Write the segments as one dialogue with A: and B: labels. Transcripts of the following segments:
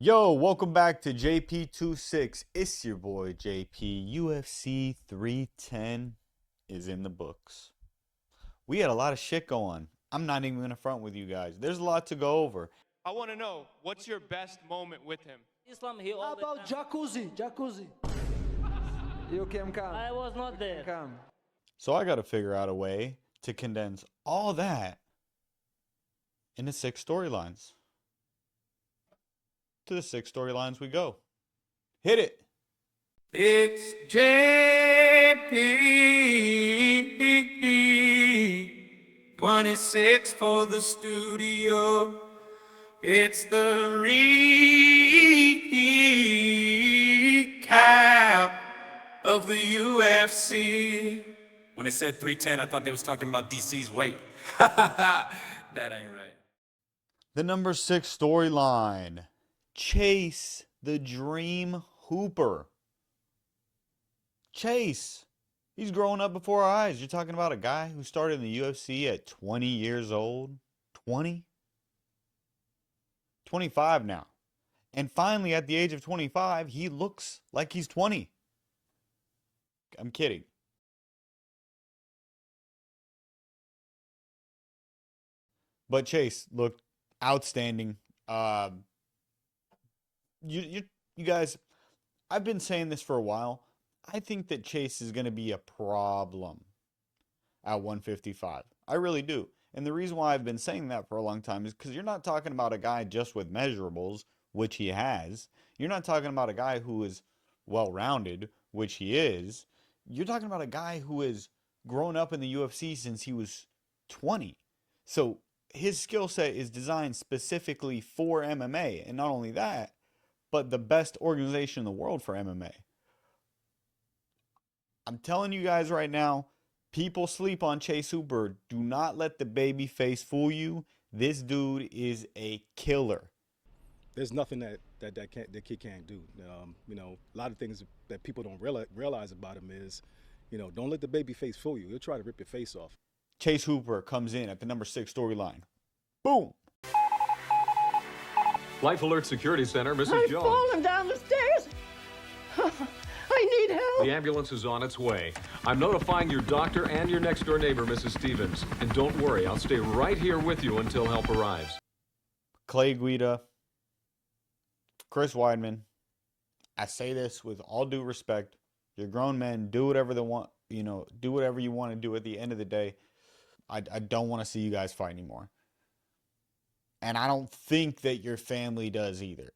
A: Yo, welcome back to JP26. It's your boy JP. UFC 310 is in the books. We had a lot of shit going. I'm not even going to front with you guys. There's a lot to go over.
B: I want to know, what's your best moment with him?
C: Islam, he
D: How
C: all the
D: about
C: time.
D: jacuzzi? You can come.
C: I was not there.
D: Come.
A: So I got to figure out a way to condense all that into 6 storylines. To the 6 storylines we go. Hit it.
E: It's JP 26 for the studio. It's the recap of the UFC. When they said 310, I thought they was talking about DC's weight. That ain't right.
A: The number 6 storyline. Chase the Dream Hooper. Chase. He's growing up before our eyes. You're talking about a guy who started in the UFC at 20 years old. 20? 25 now. And finally, at the age of 25, he looks like he's 20. I'm kidding. But Chase looked outstanding. You guys, I've been saying this for a while. I think that Chase is going to be a problem at 155. I really do. And the reason why I've been saying that for a long time is because you're not talking about a guy just with measurables, which he has. You're not talking about a guy who is well-rounded, which he is. You're talking about a guy who has grown up in the UFC since he was 20. So his skill set is designed specifically for MMA. And not only that, but the best organization in the world for MMA. I'm telling you guys right now, people sleep on Chase Hooper. Do not let the baby face fool you. This dude is a killer.
F: There's nothing that kid can't do. A lot of things that people don't realize about him is, don't let the baby face fool you. He'll try to rip your face off.
A: Chase Hooper comes in at the number 6 storyline. Boom.
G: Life Alert Security Center, Mrs.
H: I'm
G: Jones.
H: falling down the stairs. I need help.
G: The ambulance is on its way. I'm notifying your doctor and your next door neighbor, Mrs. Stevens. And don't worry, I'll stay right here with you until help arrives.
A: Clay Guida, Chris Weidman. I say this with all due respect. You're grown men. Do whatever they want. Do whatever you want to do. At the end of the day, I don't want to see you guys fight anymore. And I don't think that your family does either.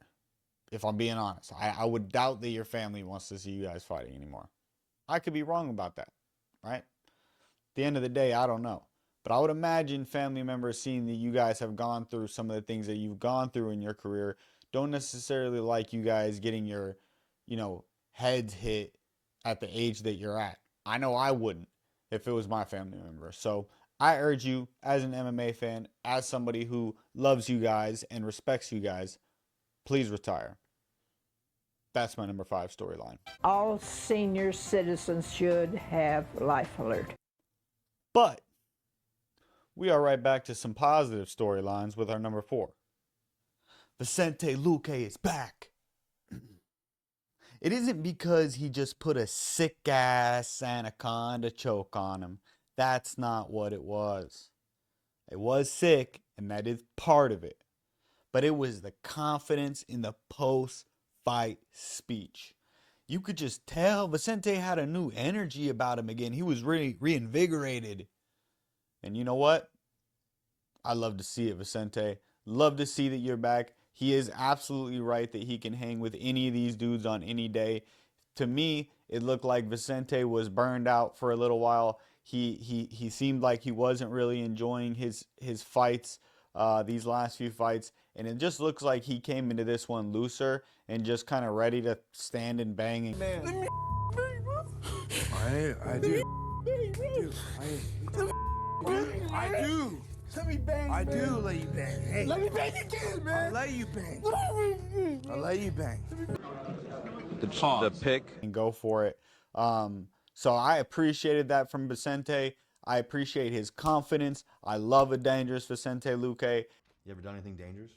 A: If I'm being honest, I would doubt that your family wants to see you guys fighting anymore. I could be wrong about that, right? At the end of the day, I don't know. But I would imagine family members seeing that you guys have gone through some of the things that you've gone through in your career don't necessarily like you guys getting your, heads hit at the age that you're at. I know I wouldn't if it was my family member. So I urge you, as an MMA fan, as somebody who loves you guys and respects you guys, please retire. That's my number 5 storyline.
H: All senior citizens should have Life Alert.
A: But we are right back to some positive storylines with our number 4. Vicente Luque is back. It isn't because he just put a sick-ass anaconda choke on him. That's not what it was. It was sick, and that is part of it. But it was the confidence in the post-fight speech. You could just tell Vicente had a new energy about him again. He was really reinvigorated. And you know what? I love to see it, Vicente. Love to see that you're back. He is absolutely right that he can hang with any of these dudes on any day. To me, it looked like Vicente was burned out for a little while. He seemed like he wasn't really enjoying his fights, these last few fights. And it just looks like he came into this one looser and just kind of ready to stand and bang.
D: Man. I do. I do. Let me bang. I do let you bang. Hey. Let me bang again, man. I let you bang. I let you bang.
A: The pick and go for it. So I appreciated that from Vicente. I appreciate his confidence. I love a dangerous Vicente Luque.
I: You ever done anything dangerous?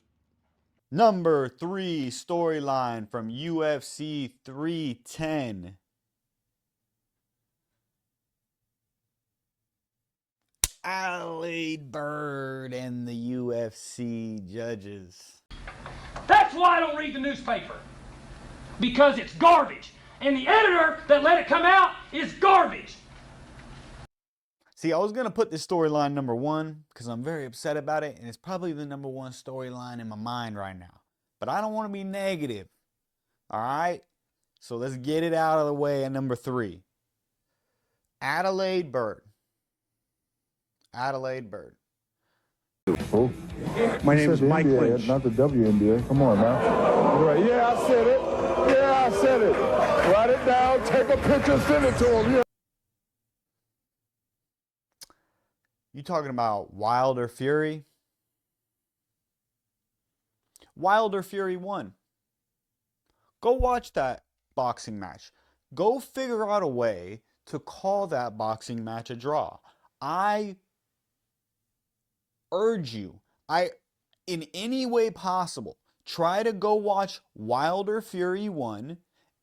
A: Number 3 storyline from UFC 310. Adelaide Bird and the UFC judges.
C: That's why I don't read the newspaper. Because it's garbage. And the editor that let it come out is garbage.
A: See, I was going to put this storyline number 1 because I'm very upset about it, and it's probably the number 1 storyline in my mind right now. But I don't want to be negative. All right? So let's get it out of the way at number 3. Adelaide Bird. Adelaide Bird.
D: My name is Mike Lynch.
I: Not the WNBA. Come on now. Right. Yeah, I said it. Yeah, I said it. Write it down. Take a picture. Send it to him. Yeah.
A: You talking about Wilder Fury? Wilder Fury won. Go watch that boxing match. Go figure out a way to call that boxing match a draw. I urge you, in any way possible, try to go watch Wilder Fury 1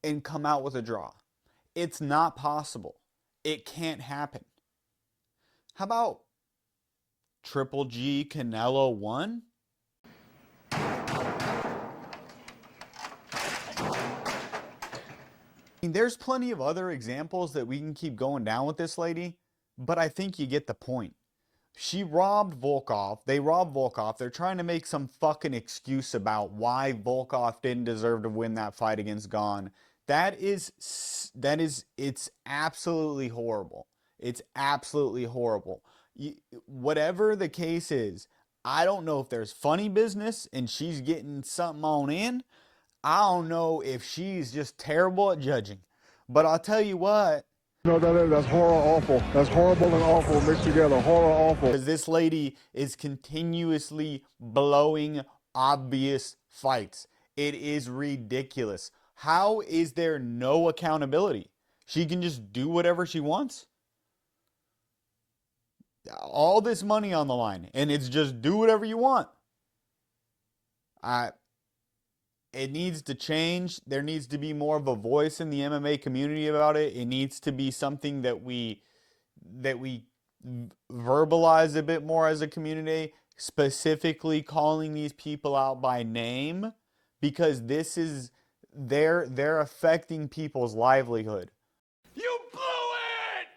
A: and come out with a draw. It's not possible. It can't happen. How about Triple G Canelo 1? There's plenty of other examples that we can keep going down with this lady, but I think you get the point. She robbed Volkov. They robbed Volkov. They're trying to make some fucking excuse about why Volkov didn't deserve to win that fight against Gane. It's absolutely horrible. It's absolutely horrible. Whatever the case is, I don't know if there's funny business and she's getting something on in. I don't know if she's just terrible at judging. But I'll tell you what.
I: No, that's horror awful. That's horrible and awful mixed together. Horror awful.
A: Because this lady is continuously blowing obvious fights. It is ridiculous. How is there no accountability? She can just do whatever she wants? All this money on the line, and it's just do whatever you want. It needs to change. There needs to be more of a voice in the MMA community about it. It needs to be something that we verbalize a bit more as a community, specifically calling these people out by name, because this is they're affecting people's livelihood.
E: You blew it!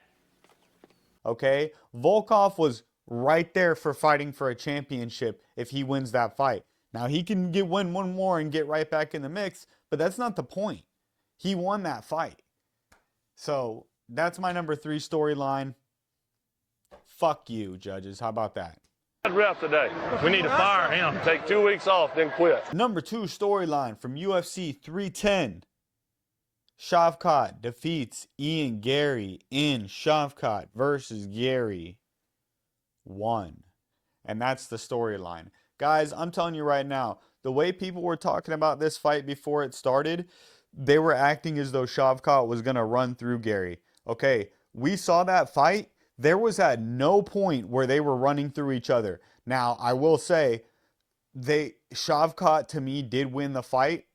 A: Okay? Volkov was right there for fighting for a championship if he wins that fight. Now, he can win one more and get right back in the mix, but that's not the point. He won that fight. So, that's my number 3 storyline. Fuck you, judges. How about that?
J: Ref today. We need to fire him. Take 2 weeks off, then quit.
A: Number 2 storyline from UFC 310. Shavkat defeats Ian Garry in Shavkat versus Garry 1. And that's the storyline. Guys, I'm telling you right now, the way people were talking about this fight before it started, they were acting as though Shavkat was going to run through Garry. Okay, we saw that fight. There was at no point where they were running through each other. Now, I will say, Shavkat to me did win the fight.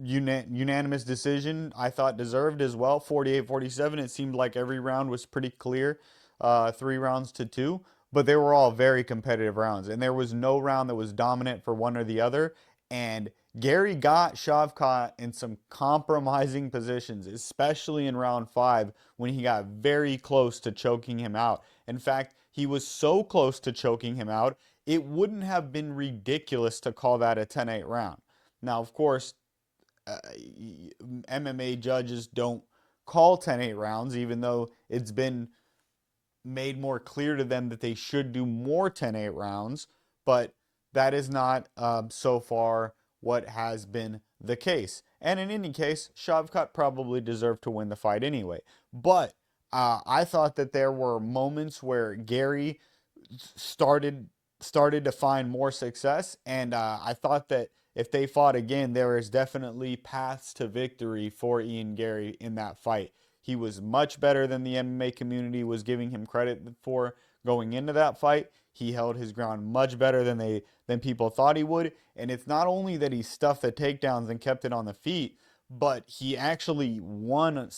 A: Unanimous decision, I thought deserved as well. 48-47. It seemed like every round was pretty clear. 3 rounds to 2. But they were all very competitive rounds. And there was no round that was dominant for one or the other. And Garry got Shavkat in some compromising positions, especially in round 5 when he got very close to choking him out. In fact, he was so close to choking him out, it wouldn't have been ridiculous to call that a 10-8 round. Now, of course, MMA judges don't call 10-8 rounds, even though it's been made more clear to them that they should do more 10-8 rounds, but that is not so far what has been the case. And in any case, Shavkat probably deserved to win the fight anyway. But I thought that there were moments where Garry started to find more success, and I thought that if they fought again, there is definitely paths to victory for Ian Garry in that fight. He was much better than the MMA community was giving him credit for going into that fight. He held his ground much better than people thought he would. And it's not only that he stuffed the takedowns and kept it on the feet, but he actually won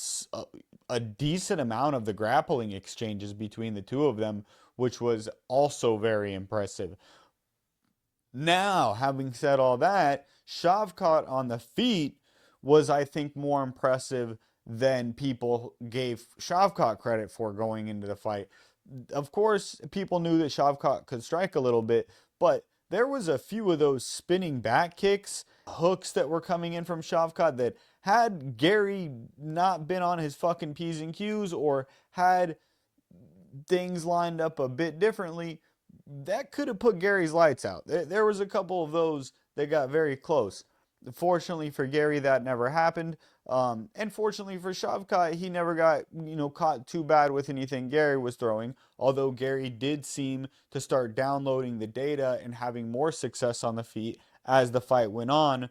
A: a decent amount of the grappling exchanges between the two of them, which was also very impressive. Now, having said all that, Shavkat on the feet was, I think, more impressive than people gave Shavkat credit for going into the fight. Of course, people knew that Shavkat could strike a little bit, but there was a few of those spinning back kicks, hooks that were coming in from Shavkat that had Gary not been on his fucking P's and Q's or had things lined up a bit differently, that could have put Gary's lights out. There was a couple of those that got very close. Fortunately for Gary, that never happened. And fortunately for Shavkat, he never got, caught too bad with anything Gary was throwing. Although Gary did seem to start downloading the data and having more success on the feet as the fight went on.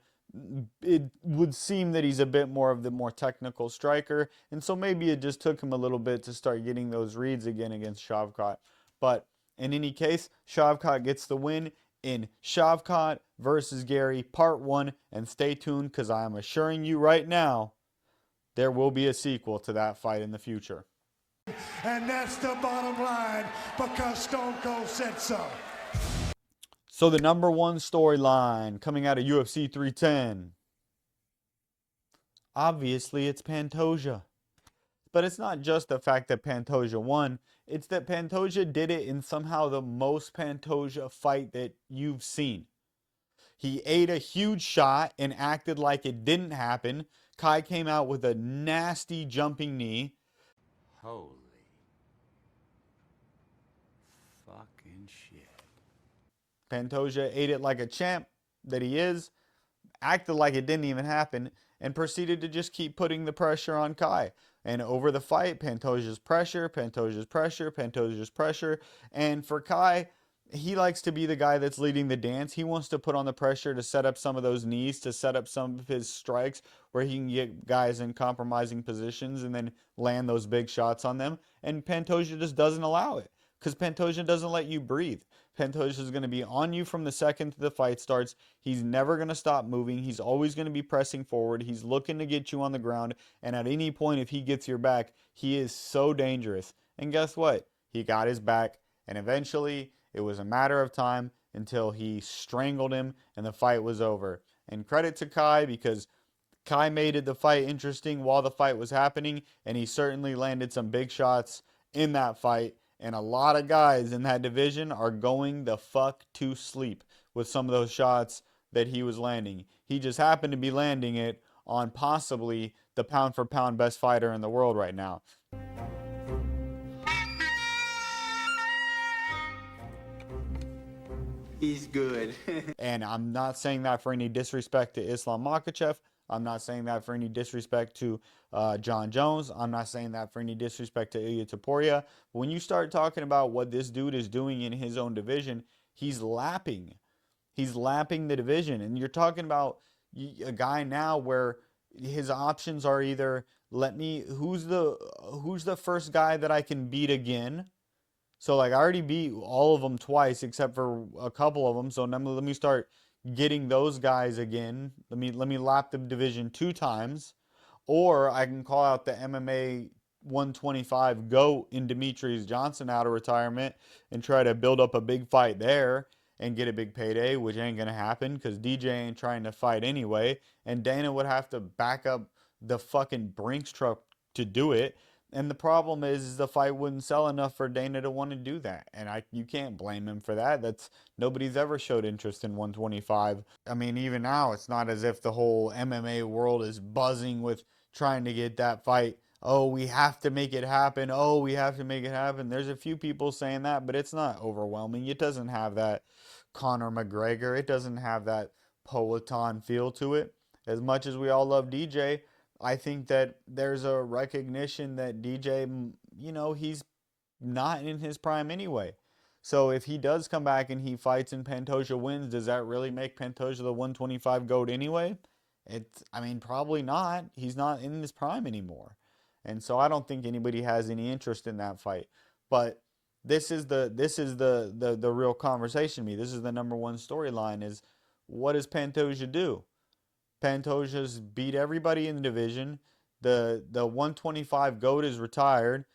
A: It would seem that he's a bit more of the more technical striker. And so maybe it just took him a little bit to start getting those reads again against Shavkat. But in any case, Shavkat gets the win in Shavkat versus Gary Part 1. And stay tuned, because I am assuring you right now, there will be a sequel to that fight in the future.
I: And that's the bottom line, because Stone Cold said so.
A: So the number one storyline coming out of UFC 310. Obviously, it's Pantoja. But it's not just the fact that Pantoja won. It's that Pantoja did it in somehow the most Pantoja fight that you've seen. He ate a huge shot and acted like it didn't happen. Kai came out with a nasty jumping knee.
K: Holy fucking shit.
A: Pantoja ate it like a champ that he is, acted like it didn't even happen, and proceeded to just keep putting the pressure on Kai. And over the fight, Pantoja's pressure, Pantoja's pressure, Pantoja's pressure. And for Kai, he likes to be the guy that's leading the dance. He wants to put on the pressure to set up some of those knees, to set up some of his strikes where he can get guys in compromising positions and then land those big shots on them. And Pantoja just doesn't allow it, because Pantoja doesn't let you breathe. Pantoja is going to be on you from the second the fight starts. He's never going to stop moving. He's always going to be pressing forward. He's looking to get you on the ground. And at any point, if he gets your back, he is so dangerous. And guess what? He got his back. And eventually, it was a matter of time until he strangled him and the fight was over. And credit to Kai, because Kai made it the fight interesting while the fight was happening. And he certainly landed some big shots in that fight. And a lot of guys in that division are going the fuck to sleep with some of those shots that he was landing. He just happened to be landing it on possibly the pound for pound best fighter in the world right now.
K: He's good.
A: And I'm not saying that for any disrespect to Islam Makhachev. I'm not saying that for any disrespect to John Jones. I'm not saying that for any disrespect to Ilya Topuria. But when you start talking about what this dude is doing in his own division, he's lapping. He's lapping the division. And you're talking about a guy now where his options are either who's the first guy that I can beat again? So like I already beat all of them twice except for a couple of them. So let me start getting those guys again. Let me lap the division 2 times. Or I can call out the MMA 125 GOAT in Demetrius Johnson out of retirement and try to build up a big fight there and get a big payday, which ain't going to happen because DJ ain't trying to fight anyway. And Dana would have to back up the fucking Brinks truck to do it. And the problem is the fight wouldn't sell enough for Dana to want to do that. And you can't blame him for that. Nobody's ever showed interest in 125. I mean, even now, it's not as if the whole MMA world is buzzing with trying to get that fight. Oh, we have to make it happen. Oh, we have to make it happen. There's a few people saying that, but it's not overwhelming. It doesn't have that Conor McGregor. It doesn't have that Poatan feel to it. As much as we all love DJ, I think that there's a recognition that DJ, he's not in his prime anyway. So if he does come back and he fights and Pantoja wins, does that really make Pantoja the 125 GOAT anyway? Probably not. He's not in his prime anymore. And so I don't think anybody has any interest in that fight. But this is the real conversation to me. This is the number one storyline is what does Pantoja do? Pantoja's beat everybody in the division. The 125 GOAT is retired.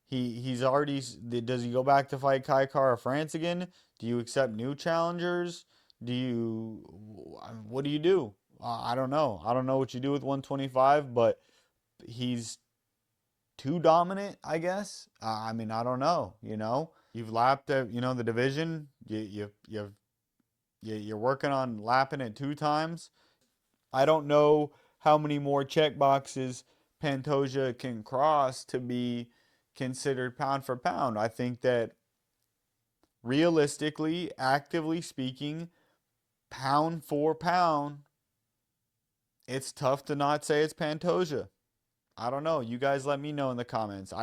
A: He's already, does he go back to fight Kai Kara France again? Do you accept new challengers? What do you do? I don't know. I don't know what you do with 125, but he's too dominant, I guess. I mean, I don't know, you know. You've lapped the division. You're working on lapping it 2 times. I don't know how many more check boxes Pantoja can cross to be considered pound for pound. I think that realistically, actively speaking, pound for pound, it's tough to not say it's Pantoja. I don't know. You guys let me know in the comments.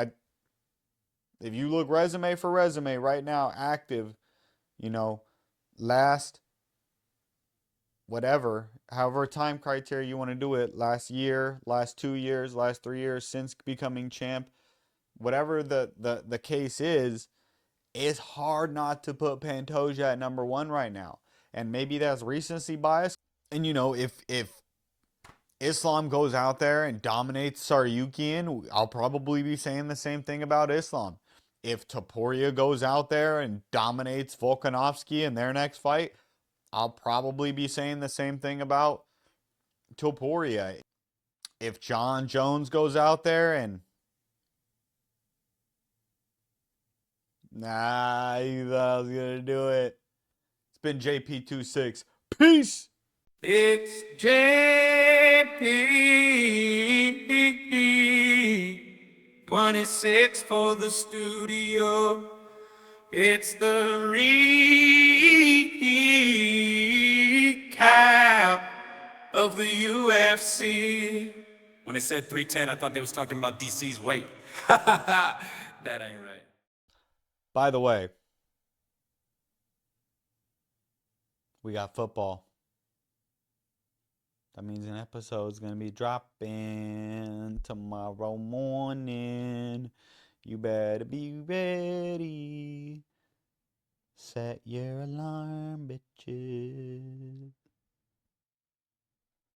A: If you look resume for resume right now, active, last whatever, however time criteria you want to do it, last year, last 2 years, last 3 years since becoming champ, whatever the case is, it's hard not to put Pantoja at number 1 right now. And maybe that's recency bias. And if Islam goes out there and dominates Saryukian, I'll probably be saying the same thing about Islam. If Topuria goes out there and dominates Volkanovski in their next fight, I'll probably be saying the same thing about Topuria. If John Jones goes out there and he thought I was gonna do it. It's been JP26. Peace.
E: It's JP26 for the studio. It's the recap of the UFC. When they said 310, I thought they was talking about DC's weight. That ain't right.
A: By the way, we got football. That means an episode's going to be dropping tomorrow morning. You better be ready. Set your alarm, bitches.